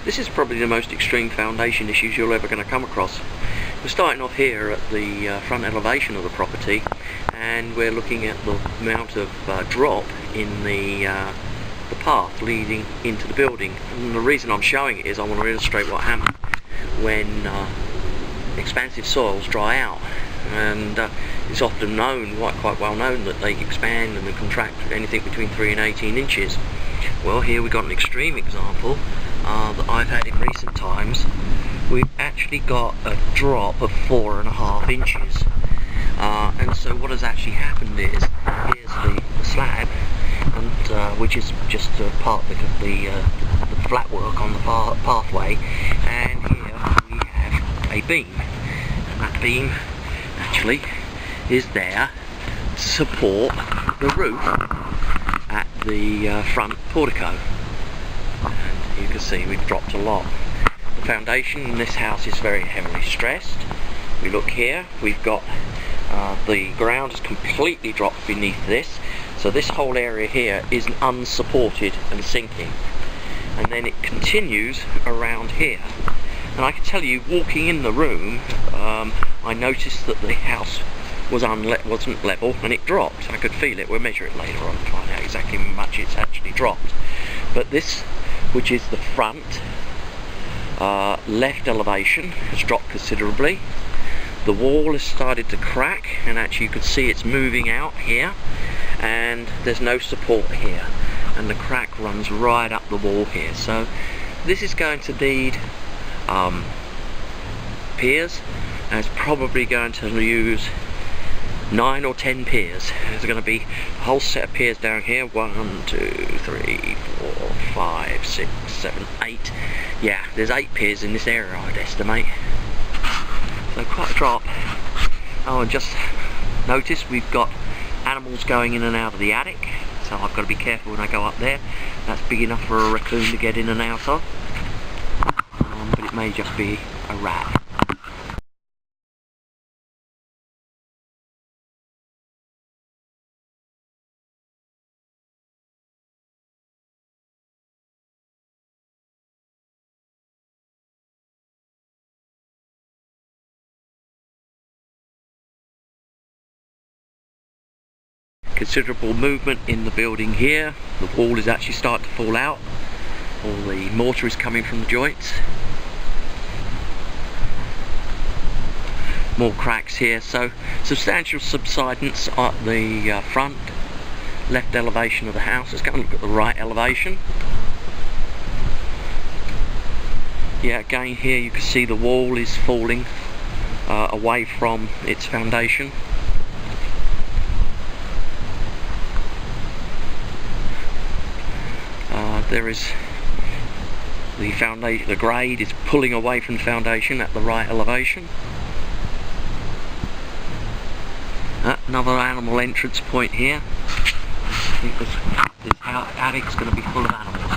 This is probably the most extreme foundation issues you're ever going to come across. We're starting off here at the front elevation of the property, and we're looking at the amount of drop in the path leading into the building. And the reason I'm showing it is I want to illustrate what happens when expansive soils dry out. And it's often known, quite well known, that they expand and contract anything between 3 and 18 inches. Well, here we've got an extreme example that I've had in recent times. We've actually got a drop of 4.5 inches. And so what has actually happened is, here's the slab, and which is just part of the flat work on the pathway, and here we have a beam, and that beam actually is there to support the roof at the front portico. And you can see we've dropped a lot. The foundation in this house is very heavily stressed. We look here, we've got the ground has completely dropped beneath this, so this whole area here is unsupported and sinking, and then it continues around here. And I can tell you, walking in the room, I noticed that the house wasn't level and it dropped. I could feel it. We'll measure it later on to find out exactly how much it's actually dropped. But this, which is the front left elevation, has dropped considerably. The wall has started to crack, and actually you can see it's moving out here, and there's no support here, and the crack runs right up the wall here. So this is going to need piers, and it's probably going to use 9 or 10 piers. There's going to be a whole set of piers down here. 1, 2, 3, 4, 5, 6, 7, 8. Yeah, there's 8 piers in this area, I'd estimate. So quite a drop. Oh, and just notice we've got animals going in and out of the attic, so I've got to be careful when I go up there. That's big enough for a raccoon to get in and out of, but it may just be a rat. Considerable movement in the building here. The wall is actually starting to fall out. All the mortar is coming from the joints. More cracks here, so substantial subsidence at the front left elevation of the house. Let's go and look at the right elevation. Yeah, again here you can see the wall is falling away from its foundation. There is the foundation, the grade is pulling away from the foundation at the right elevation. Another animal entrance point here. I think this attic's going to be full of animals.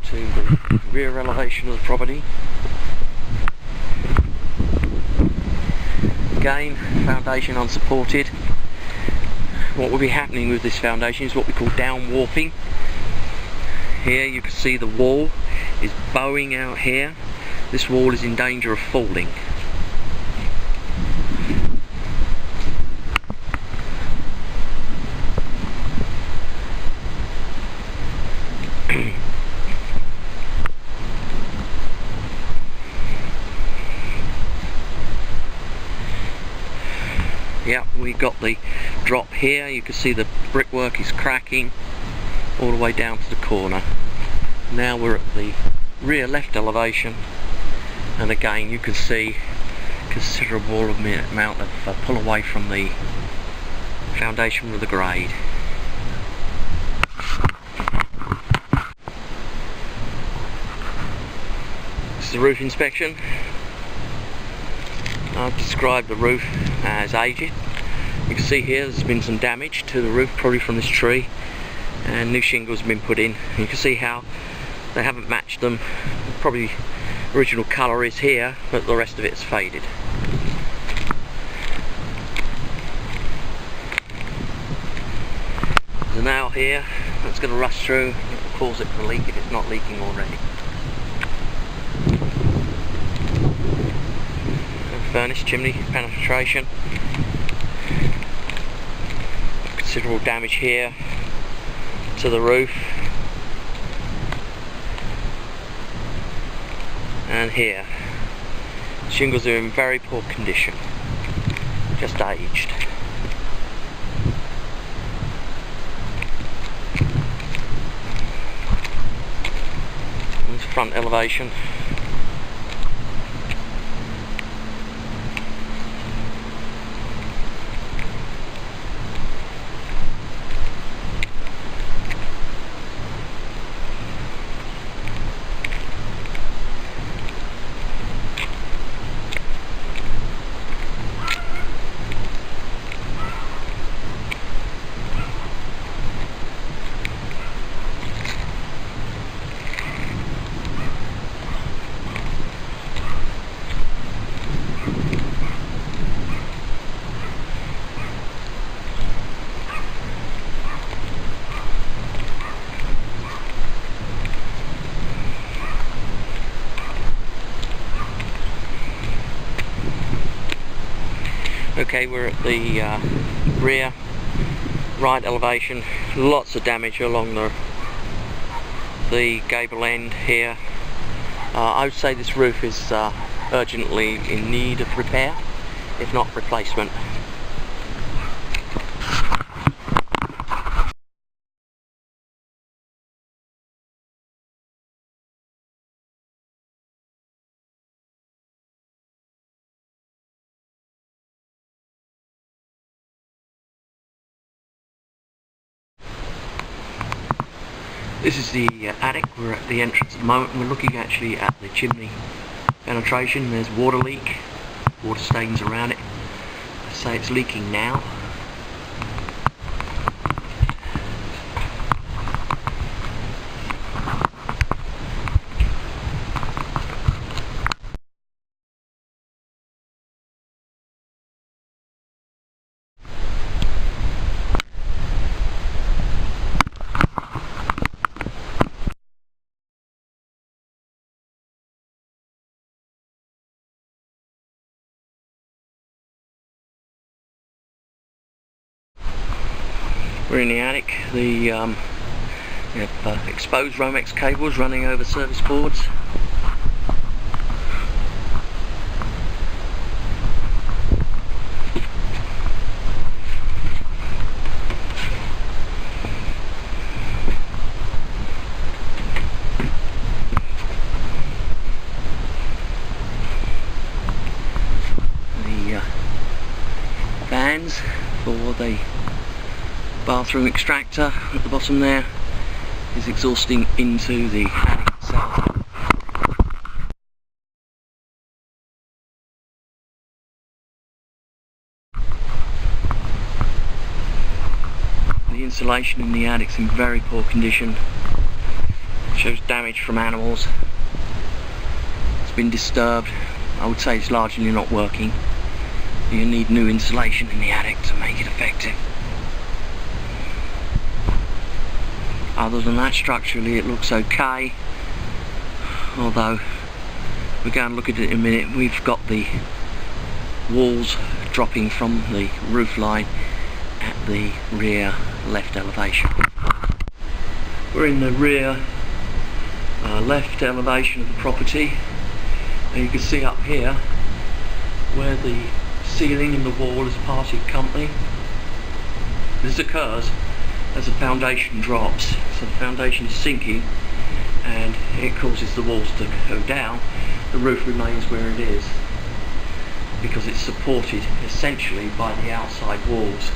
To the rear elevation of the property. Again, foundation unsupported. What will be happening with this foundation is what we call down warping. Here you can see the wall is bowing out here. This wall is in danger of falling. Yeah, we got the drop here. You can see the brickwork is cracking all the way down to the corner. Now we're at the rear left elevation, and again you can see considerable amount of pull away from the foundation with the grade. This is the roof inspection. I've described the roof as aged. You can see here there's been some damage to the roof, probably from this tree, and new shingles have been put in. You can see how they haven't matched them. Probably original colour is here, but the rest of it is faded. a nail here that's going to rust through. It will cause it to leak if it's not leaking already. Furnace chimney penetration. Considerable damage here to the roof and here. Shingles are in very poor condition, just aged. This front elevation. Okay, we're at the rear right elevation. Lots of damage along the gable end here. I would say this roof is urgently in need of repair, if not replacement. This is the attic. We're at the entrance at the moment and we're looking actually at the chimney penetration. There's water leak, water stains around it. I say it's leaking now. We're in the attic. We have exposed Romex cables running over service boards. The fans for the bathroom extractor at the bottom there is exhausting into the attic itself. The insulation in the attic's in very poor condition. It shows damage from animals. It's been disturbed. I would say it's largely not working. You need new insulation in the attic to make it effective. Other than that, structurally it looks okay, although we're going to look at it in a minute. We've got the walls dropping from the roof line at the rear left elevation. We're in the rear left elevation of the property, and you can see up here where the ceiling and the wall has parted company. This occurs as the foundation drops, so the foundation is sinking and it causes the walls to go down. The roof remains where it is because it's supported essentially by the outside walls.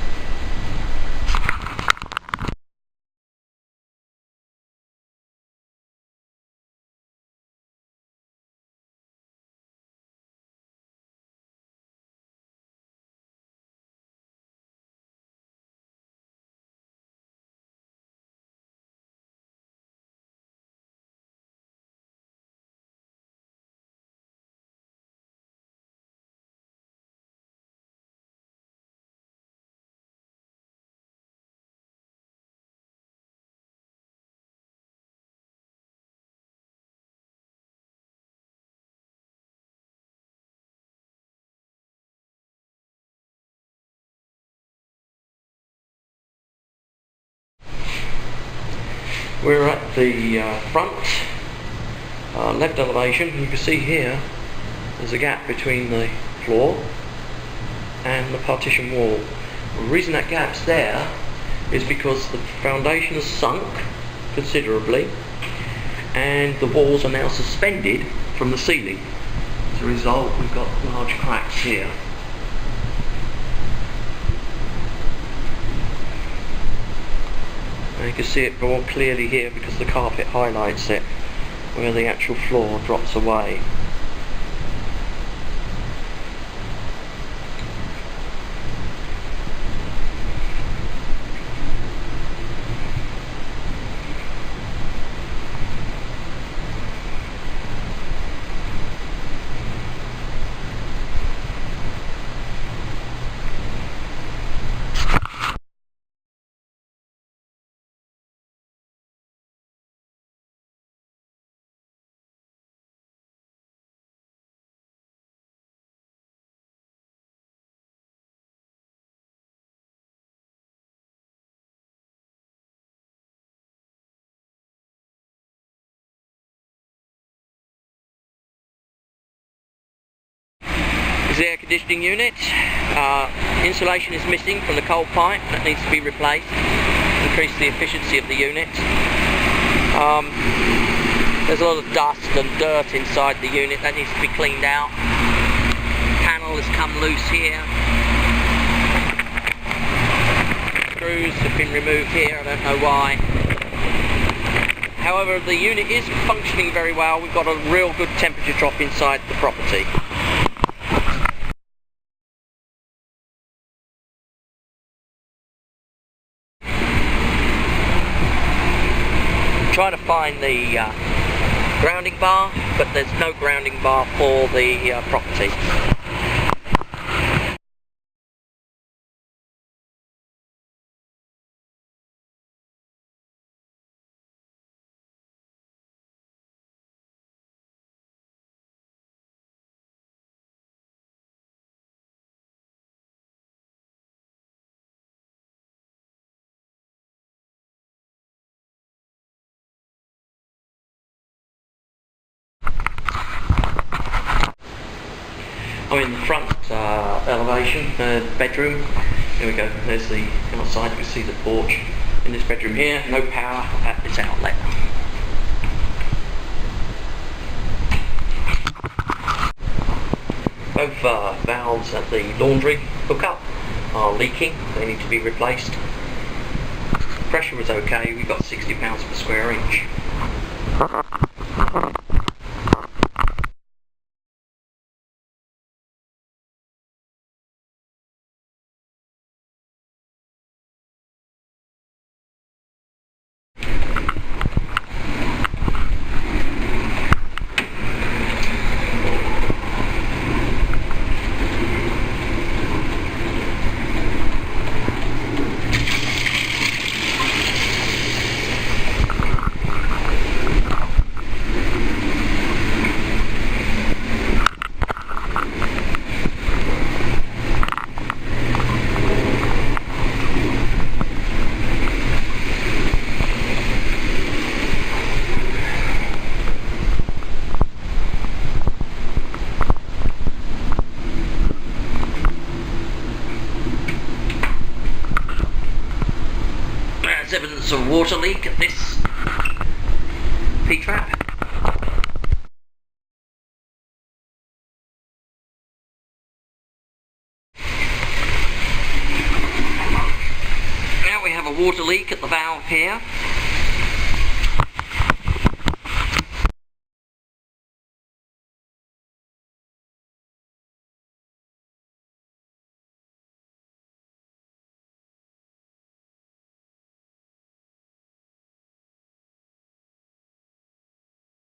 We're at the front left elevation. You can see here there's a gap between the floor and the partition wall. The reason that gap's there is because the foundation has sunk considerably and the walls are now suspended from the ceiling. As a result, we've got large cracks here. And you can see it more clearly here because the carpet highlights it, where the actual floor drops away. The air conditioning unit. Insulation is missing from the cold pipe. That needs to be replaced. Increase the efficiency of the unit. There's a lot of dust and dirt inside the unit. That needs to be cleaned out. Panel has come loose here. Screws have been removed here. I don't know why. However, the unit is functioning very well. We've got a real good temperature drop inside the property. Trying to find the grounding bar, but there's no grounding bar for the property. I'm in the front elevation, bedroom. Here we go, there's the outside, you can see the porch. In this bedroom here, no power at this outlet. Both valves at the laundry hookup are leaking, they need to be replaced. Pressure was okay, we got 60 pounds per square inch. There's evidence of water leak at this P-trap. Now we have a water leak at the valve here.